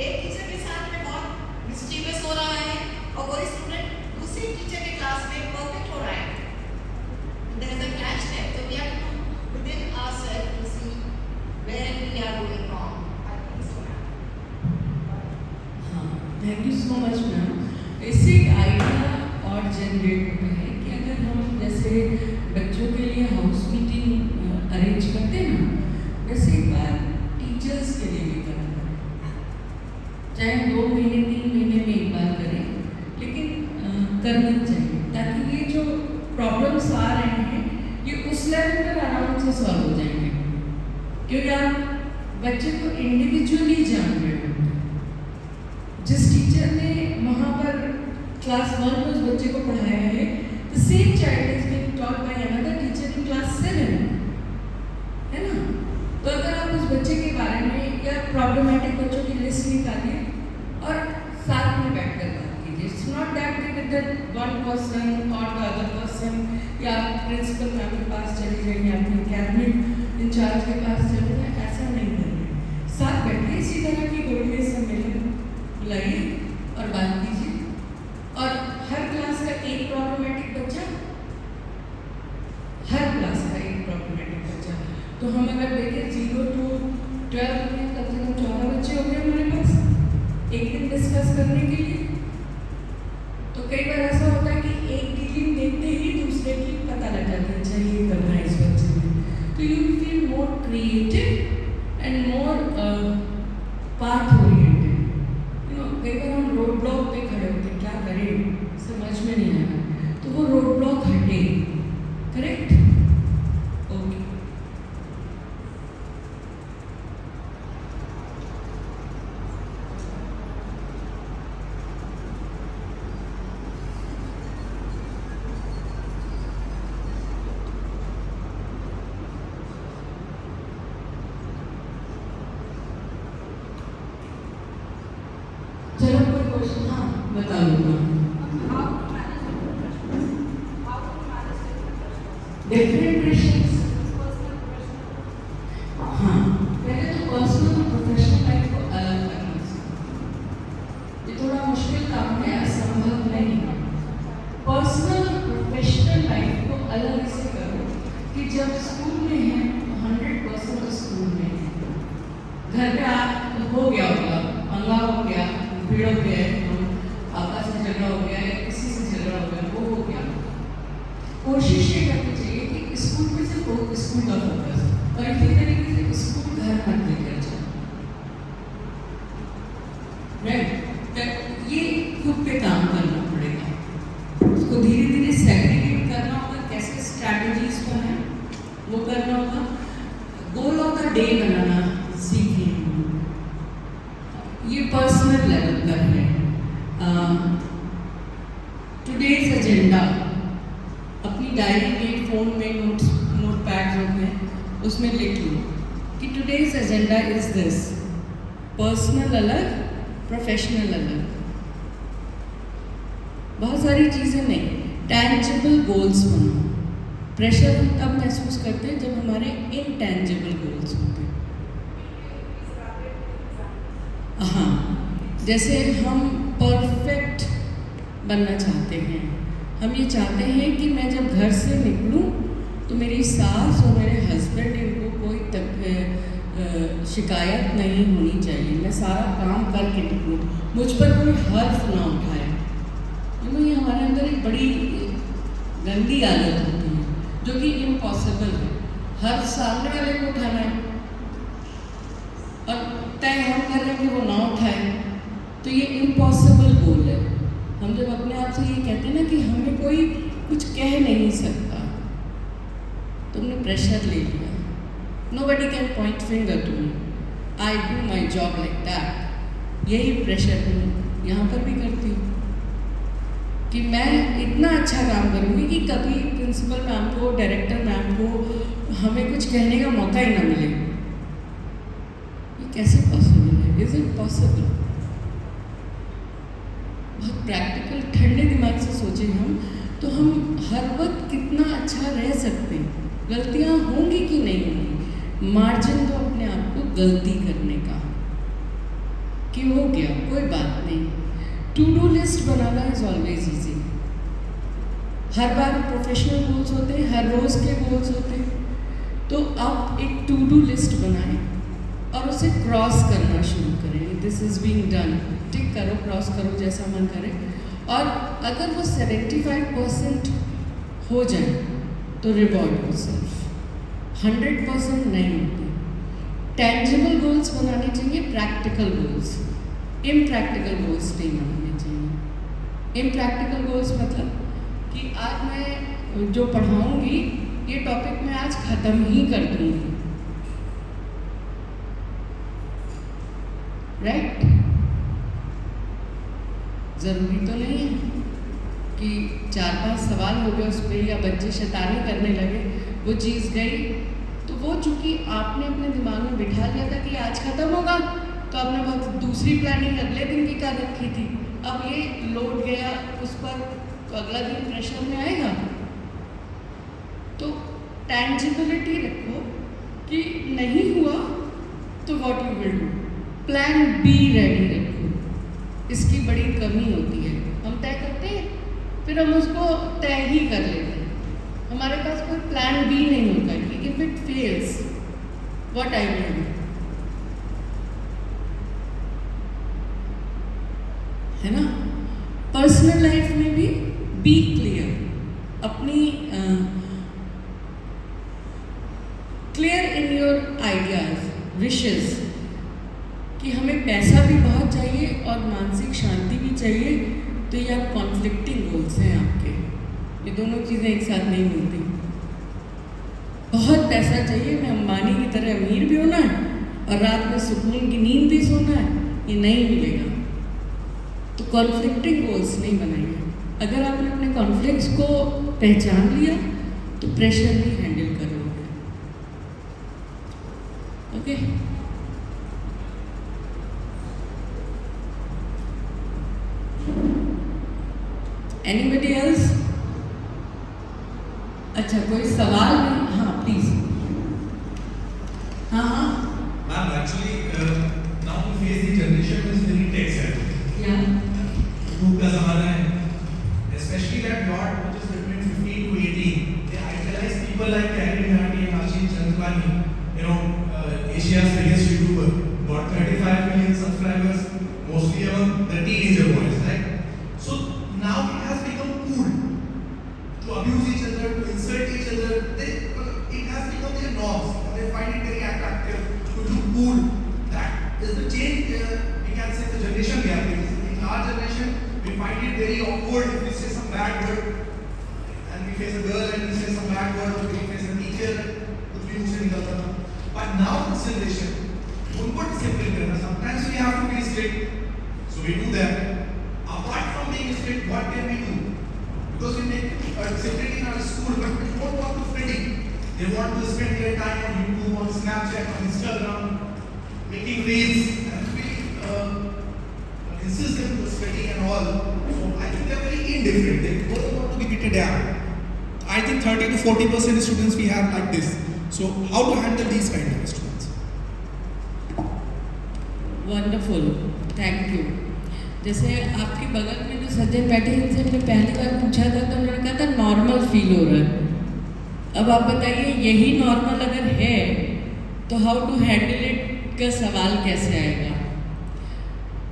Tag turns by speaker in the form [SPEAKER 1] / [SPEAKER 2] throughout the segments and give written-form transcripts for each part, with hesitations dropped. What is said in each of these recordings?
[SPEAKER 1] एक टीचर के साथ में बहुत मिस्टीवियस हो रहा है और कोई स्टूडेंट दूसरी टीचर के क्लास में परफेक्ट हो रहा है। There is a catch there, so we have to within ourselves to see where we are going wrong. I think so, ma'am.
[SPEAKER 2] हाँ, thank you so much ma'am. इससे एक idea और generate होता है कि अगर हम जैसे बच्चों के लिए हाउस मीटिंग अरेंज करते हैं ना, वैसे एक बार टीचर्स के लिए भी करा करें, चाहे 2 महीने 3 महीने में एक बार करें, लेकिन करना चाहिए ताकि ये जो प्रॉब्लम्स आ रहे हैं ये उस लेवल पर आराम से सॉल्व हो जाएंगे, क्योंकि आप बच्चे को इंडिविजुअली जान रहे हो। जिस टीचर ने वहाँ पर क्लास 1 में उस बच्चे को पढ़ाया है, the same child is being taught by another teacher in class 7, है ना? तो अगर आप उस बच्चे के बारे में या प्रॉब्लमेटिक बच्चों की लिस्ट निकालिए और साथ में बैठ कर बात कीजिए। It's not that with the one person or the other person, या प्रिंसिपल मैम के पास चले जाएंगे, अपने कैबिनेट इंचार्ज के पास चले जाएंगे, ऐसा नहीं करेंगे। साथ बैठिए, इसी तरह की गोलमेज सम्मेलन बुलाइए और बात कीजिए। और हर क्लास का एक प्रॉब्लमेटिक बच्चा, हर क्लास का एक प्रॉब्लमेटिक बच्चा, तो हम अगर देखें 0 to 12 में कम से कम 14 बच्चे हो गए हमारे पास एक दिन डिस्कस करने के लिए। तो कई बार ऐसा होता है कि एक डीलिंग देखते ही दूसरे की पता लग जाता है, अच्छा ये करना है इस बच्चे में, तो you feel more creative and more path oriented. कई बार हम रोड ब्लॉक पे खड़े होते हैं, क्या करें समझ में नहीं आ रहा, तो वो रोड ब्लॉक हटे। करेक्ट? ओके। चलो कोई क्वेश्चन, हाँ बता दूंगा। डिफरेंट प्रेशर्स, हाँ पहले तो पर्सनल और प्रोफेशनल लाइफ को अलग करना चाहिए। ये थोड़ा मुश्किल काम है, असंभव नहीं। पर्सनल और प्रोफेशनल लाइफ को अलग इसे करो कि जब स्कूल में है 100% स्कूल में है, घर पे आप हो गया होगा, पंगा हो गया, भीड़ हो गया, आपस में झगड़ा हो गया या किसी से झगड़ा हो गया, वो हो गया। कोशिश ये करनी चाहिए कि स्कूल में से स्कूल का फोकस, और इसी तरीके से स्कूल घर मत लेकर जाए। राइट? ये खुद पे काम करना पड़ेगा, उसको धीरे धीरे सेग्रीगेट करना होगा, कैसे स्ट्रैटेजीज को है वो करना होगा। गोल ऑफ द डे बनाना सीखें, ये पर्सनल लेवल पर है। टुडेज एजेंडा अपनी डायरी में, फ़ोन में, नोट पैड जो है उसमें लिख लो कि today's agenda is this. Personal अलग, प्रोफेशनल अलग, बहुत सारी चीज़ें नहीं, टैंजिबल गोल्स बनाओ। प्रेशर हम तब महसूस करते हैं जब हमारे इनटैंजिबल गोल्स होते हैं। हाँ, जैसे हम परफेक्ट बनना चाहते हैं, हम ये चाहते हैं कि मैं जब घर से निकलूं तो मेरी सास और मेरे हस्बैंड, इनको कोई शिकायत नहीं होनी चाहिए, मैं सारा काम करके निकलूं, मुझ पर कोई हर्फ ना उठाए। ये हमारे अंदर एक बड़ी गंदी आदत होती है जो कि इम्पॉसिबल है। हर सामने वाले को उठाना है और तय हम कर रहे हैं कि वो ना उठाए, तो ये इम्पॉसिबल गोल है। हम जब अपने आप से ये कहते हैं ना कि हमें कोई कुछ कह नहीं सकता, तुमने प्रेशर ले लिया। Nobody can point finger to me, I do my job like that. यही प्रेशर मैं यहाँ पर भी करती हूँ कि मैं इतना अच्छा काम करूँगी कि कभी प्रिंसिपल मैम को, डायरेक्टर मैम को हमें कुछ कहने का मौका ही ना मिले। ये कैसे पॉसिबल है? Is it possible? बहुत प्रैक्टिकल ठंडे दिमाग से सोचें हम, तो हम हर वक्त कितना अच्छा रह सकते हैं। गलतियाँ होंगी कि नहीं होंगी, मार्जिन तो अपने आप को गलती करने का, कि हो गया, कोई बात नहीं। टू डू लिस्ट बनाना इज़ ऑलवेज ईजी। हर बार प्रोफेशनल गोल्स होते हैं, हर रोज़ के गोल्स होते हैं। तो आप एक टू डू लिस्ट बनाएं और उसे क्रॉस करना शुरू करें। दिस इज़ बीइंग डन, टिक करो, क्रॉस करो, जैसा मन करे। और अगर वो 75% हो जाए तो रिवॉर्ड योरसेल्फ। 100% नहीं होते। टेंजिबल गोल्स बनाने चाहिए, प्रैक्टिकल गोल्स। इम्प्रैक्टिकल गोल्स नहीं बनाने चाहिए। इम्प्रैक्टिकल गोल्स मतलब कि आज मैं जो पढ़ाऊंगी ये टॉपिक मैं आज ख़त्म ही कर दूंगी, राइट? ज़रूरी तो नहीं है कि 4-5 सवाल हो गए उस पर या बच्चे शैतानी करने लगे, वो चीज़ गई। तो वो चूँकि आपने अपने दिमाग में बिठा लिया था कि आज ख़त्म होगा, तो आपने बहुत दूसरी प्लानिंग अगले दिन की कर रखी थी। अब ये लोड गया उस पर, तो अगला दिन प्रेशर में आएगा। तो टेंजिबिलिटी रखो कि नहीं हुआ तो what you will do. Plan be ready रखो। इसकी बड़ी कमी होती है, हम तय करते हैं फिर हम उसको तय ही कर लेते हैं। हमारे पास कोई प्लान बी नहीं होता कि if it fails what I will do, है ना? पर्सनल लाइफ में भी बी क्लियर। अपनी clear in your ideas, wishes, कि हमें पैसा भी बहुत चाहिए और मानसिक शांति भी चाहिए। तो ये आप कॉन्फ्लिक्टिंग गोल्स हैं आपके, ये दोनों चीज़ें एक साथ नहीं मिलती। बहुत पैसा चाहिए, मैं अंबानी की तरह अमीर भी होना है और रात में सुकून की नींद भी सोना है, ये नहीं मिलेगा। तो कॉन्फ्लिक्टिंग गोल्स नहीं बनाइए। अगर आपने अपने कॉन्फ्लिक्ट्स को पहचान लिया तो प्रेशर नहीं हैंडल कर लोगे। ओके? Anybody else? अच्छा, कोई सवाल नहीं? हाँ प्लीज। हाँ हाँ
[SPEAKER 3] Ma'am, actually, now we face the generation is very tech savvy.
[SPEAKER 2] या
[SPEAKER 3] YouTube का ज़माना है, especially that lot which is between 15 to 18. They idolize people like Gary Vaynerchuk and Ashish Chandwani. You know, Asia's biggest YouTuber, got 35 million subscribers, mostly among the teenager boys, right? So now it has become cool to abuse each other, to insult each other. It has become their norms. They find it very attractive to look cool. That is the change. We can say the generation gap. In our generation, we find it very awkward if we say some bad word, and we face a girl and we say some bad word, or we face a teacher, कुछ भी मुंह से निकलता था. But now this generation, उनको discipline करना. Sometimes we have to be strict, so we do that. Apart from being strict, what can we do? Because we make discipline in our school, but we don't want to fit in. They want to spend their time on YouTube, on Snapchat, on Instagram, making reels, and we insist them to study and all. So I think they are very indifferent. They don't want to be beaten down. I think 30 to 40% of students we have like this. So how to handle these kind of students?
[SPEAKER 2] Wonderful, thank you. जैसे आपके बगल में जो सज्जन बैठे हैं, इनसे मैंने पहली बार पूछा था तो उन्होंने कहा था नॉर्मल फील हो रहा है। अब आप बताइए, यही नॉर्मल अगर है तो हाउ टू हैंडल इट का सवाल कैसे आएगा?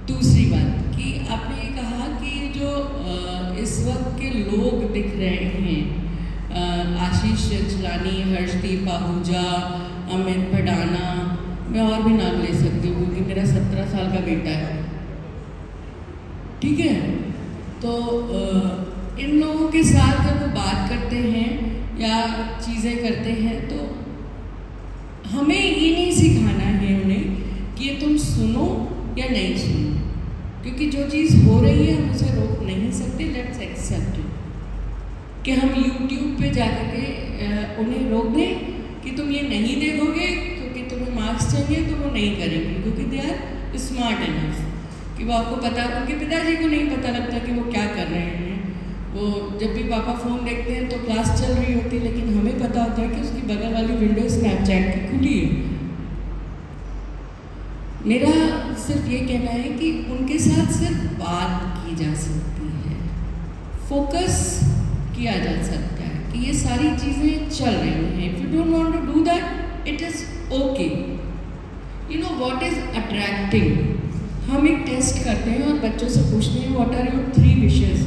[SPEAKER 2] दूसरी बात कि आपने ये कहा कि जो इस वक्त के लोग दिख रहे हैं, आशीष चंचलानी, हर्षदीप आहूजा, अमित भडाना, मैं और भी नाम ले सकती हूँ क्योंकि मेरा 17 साल का बेटा है, ठीक है? तो इन लोगों के साथ जब वो बात करते हैं या चीज़ें करते हैं तो हमें ये नहीं सिखाना है उन्हें कि ये तुम सुनो या नहीं सुनो, क्योंकि जो चीज़ हो रही है हम उसे रोक नहीं सकते। लेट्स एक्सेप्ट इट कि हम YouTube पे जाकर के उन्हें रोक दें कि तुम ये नहीं देखोगे क्योंकि तुम्हें मार्क्स चाहिए, तो वो नहीं करेंगे क्योंकि दे आर स्मार्ट इनफ कि वो आपको पता, उनके पिताजी को नहीं पता लगता कि वो क्या कर रहे हैं। वो जब भी पापा फ़ोन देखते हैं तो क्लास चल रही होती है, लेकिन हमें पता होता है कि उसकी बगल वाली विंडो स्नैपचैट की खुली है। मेरा सिर्फ ये कहना है कि उनके साथ सिर्फ बात की जा सकती है, फोकस किया जा सकता है कि ये सारी चीज़ें चल रही हैं. If you don't want to do that, it is okay. You know what is attracting. हम एक टेस्ट करते हैं और बच्चों से पूछते हैं व्हाट आर योर 3 विशेज़.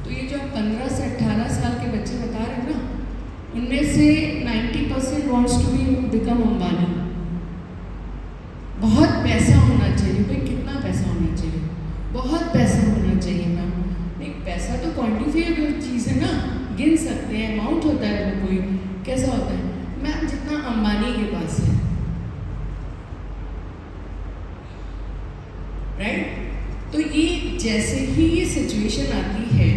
[SPEAKER 2] तो ये जो 15 से 18 साल के बच्चे बता रहे हैं ना, उनमें से 90% वांट्स टू बिकम अंबानी. बहुत पैसा होना चाहिए. भाई कितना पैसा होना चाहिए? बहुत पैसा होना चाहिए मैम. नहीं, पैसा तो क्वान्टिफिएबल चीज़ है ना, गिन सकते हैं, अमाउंट होता है. वो कोई कैसा होता है मैम? जितना अंबानी के पास है, राइट? तो ये जैसे ही ये सिचुएशन आती है,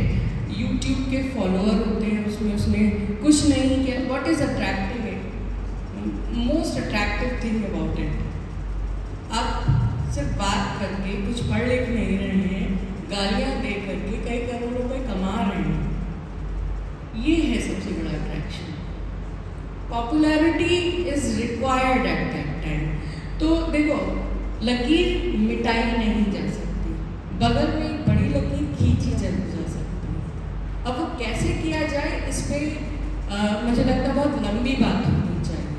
[SPEAKER 2] यूट्यूब के फॉलोअर होते हैं, उसने कुछ नहीं किया. What is attractive it? Most attractive thing about it, आप सिर्फ बात करके कुछ पढ़ लिख नहीं रहे हैं, गालियाँ दे करके कई करोड़ रुपए कमा रहे हैं. ये है सबसे बड़ा attraction. Popularity is required at that time. तो देखो, लकीर मिटाई नहीं जा सकती, बगल में एक बड़ी लकीर खींची जरूर जा सकती है. अब वो कैसे किया जाए, इस पर मुझे लगता है बहुत लंबी बात होनी चाहिए.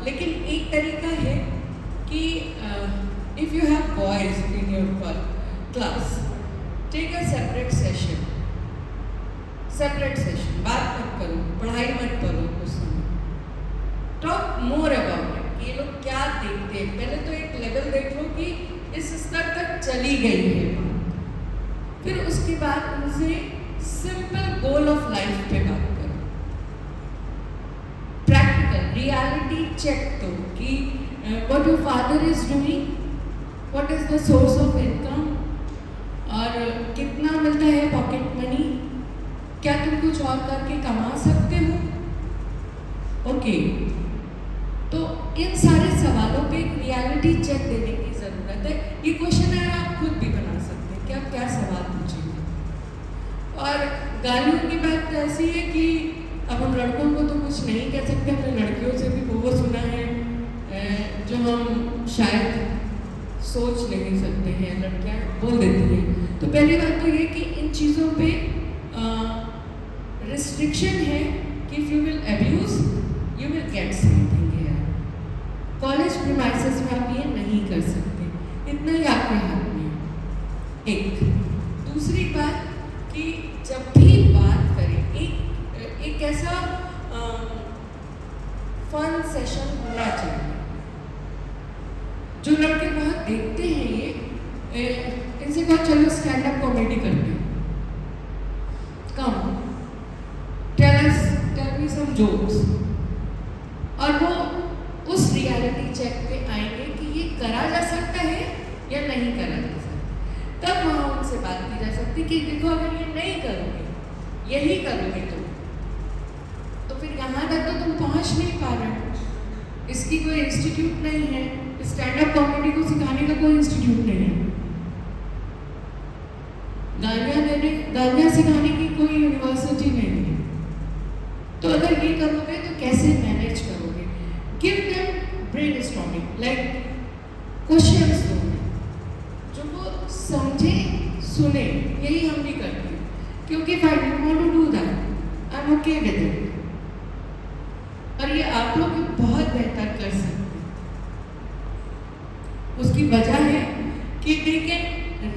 [SPEAKER 2] लेकिन एक तरीका है कि if you have boys in your class, take a separate session. बात मत करो, पढ़ाई मत करो उस समय. टॉक मोर अबाउट इट कि ये लोग क्या देखते हैं. पहले तो एक लेवल देख लो कि इस स्तर तक चली गई है बात. फिर उसके बाद उनसे सिंपल गोल ऑफ लाइफ पे बात करो. प्रैक्टिकल रियलिटी चेक दो कि what your father is doing, what is the source of income, और कितना मिलता है पॉकेट मनी, क्या तुम कुछ और करके कमा सकते हो. ओके, तो इन सारे सवालों पे एक रियलिटी चेक देने की ज़रूरत है. ये क्वेश्चन है आप खुद भी बना सकते हैं कि आप क्या सवाल पूछेंगे. और गालियों की बात तो ऐसी है कि अब हम लड़कों को तो कुछ नहीं कह सकते, हमने लड़कियों से भी वो सुना है जो हम शायद सोच नहीं सकते हैं, लड़कियां बोल देती हैं. तो पहली बात तो ये कि इन चीज़ों पे रिस्ट्रिक्शन है कि if you will abuse you will get something here. College premises में आप ये नहीं कर सकते, इतना ही आपके हाथ में है. एक दूसरी बात कि जब भी बात करें, एक ऐसा फन सेशन होना चाहिए. जो लड़के बहुत देखते हैं ये, इनसे कहा चलो स्टैंड अप कॉमेडी करते हैं, कम टेल मी सम जोक्स. और वो उस रियलिटी चेक पे आएंगे कि ये करा जा सकता है या नहीं करा जा सकता. तब वहाँ उनसे बात की जा सकती कि देखो अगर ये नहीं करोगे, यही करोगे तो फिर यहाँ तक तो तुम पहुँच नहीं पा रहे. इसकी कोई इंस्टीट्यूट नहीं है, स्टैंड अप कॉमेडी को सिखाने का कोई इंस्टीट्यूट नहीं है, गालियाँ सिखाने की कोई यूनिवर्सिटी नहीं है. तो अगर ये करोगे तो कैसे मैनेज करोगे? Give them brainstorming, like questions दो जो वो समझे सुने. यही हम भी करते हैं, क्योंकि if I don't want to do that, I am okay with it. और ये आप लोग बहुत बेहतर कर सकते हैं. उसकी वजह है कि they can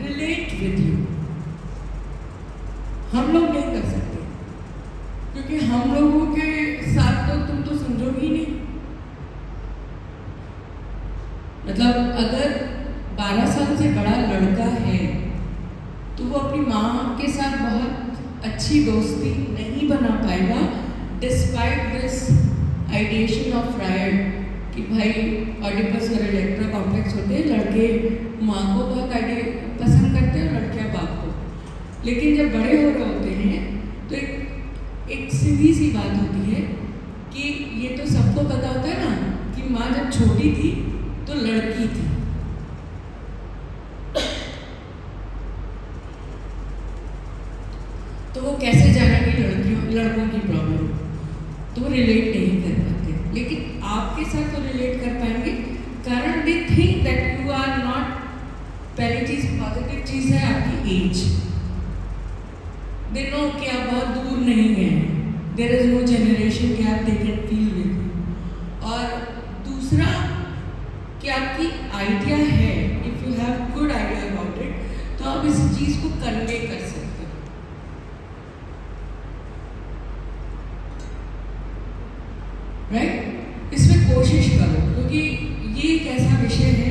[SPEAKER 2] relate with you. हम लोग नहीं कर सकते, क्योंकि हम लोगों के साथ तो तुम तो समझोगे ही नहीं. मतलब अगर 12 साल से बड़ा लड़का है तो वो अपनी माँ के साथ बहुत अच्छी दोस्ती नहीं बना पाएगा, despite this ideation of Freud कि भाई ऑडिपस और इलेक्ट्रा कॉम्प्लेक्स होते हैं, लड़के माँ को बहुत पसंद करते हैं, लड़कियाँ बाप को. लेकिन जब बड़े हो रहे होते हैं तो एक सीधी सी बात होती है कि ये तो सबको पता होता है ना कि माँ जब छोटी थी तो लड़की थी. तो वो कैसे जानेंगे लड़कों की प्रॉब्लम, तो वो रिलेट नहीं कर पाते. लेकिन आपके साथ तो रिलेट कर पाएंगे, कारण they think that you are not पहली चीज़ पॉजिटिव चीज़ है आपकी एज। दे नो कि आप बहुत दूर नहीं गए हैं, there is no generation gap, they can feel with you. और दूसरा कि आपकी आइडिया है, if you have good idea about it, तो आप इस चीज़ को कन्वे कर सकते हो। राइट? इसमें कोशिश करो, क्योंकि ये एक ऐसा विषय है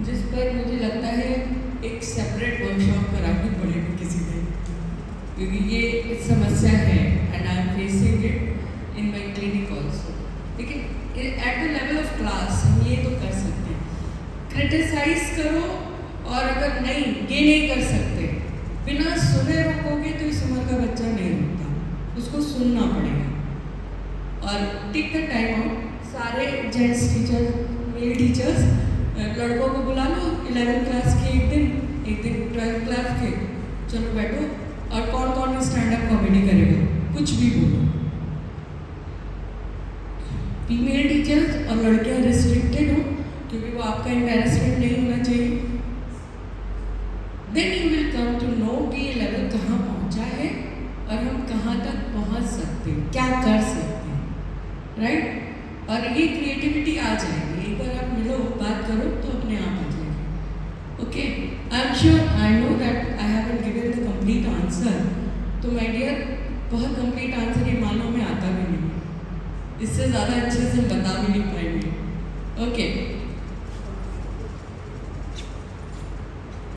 [SPEAKER 2] जिस पर मुझे लगता है एक सेपरेट वर्कशॉप करानी पड़ेगी किसी दिन, क्योंकि ये समस्या है and I am facing it in my clinic also. लेकिन at the level of class हम ये तो कर सकते हैं, क्रिटिसाइज करो, और अगर नहीं ये नहीं कर सकते, बिना सुने रोकोगे तो इस उम्र का बच्चा नहीं रुकता, उसको सुनना पड़ेगा। और टेक द टाइम आउट, सारे जेंट्स टीचर, मेल टीचर्स, लड़कों को बुला लो 11th क्लास के एक दिन 12th क्लास के, चलो बैठो, और कौन कौन स्टैंड अप कॉमेडी करेगा, कुछ भी बोलो। फीमेल टीचर्स और लड़कियां रिस्ट्रिक्टेड हो, क्योंकि वो आपका एम्बैरेसमेंट नहीं होना चाहिए। Then you will come to know कि ये लेवल कहाँ पहुँचा है और हम कहाँ तक पहुँच सकते हैं, क्या कर सकते हैं, राइट? और ये क्रिएटिविटी आ जाएगी, एक बार आप मिलो, बात करो तो अपने आप आ जाएगी। Okay, I am sure, I know that I haven't given the complete answer, तो माय डियर बहुत कंप्लीट आंसर ये मानो में आता भी नहीं, इससे ज़्यादा अच्छे से बता भी नहीं पाएंगे। ओके।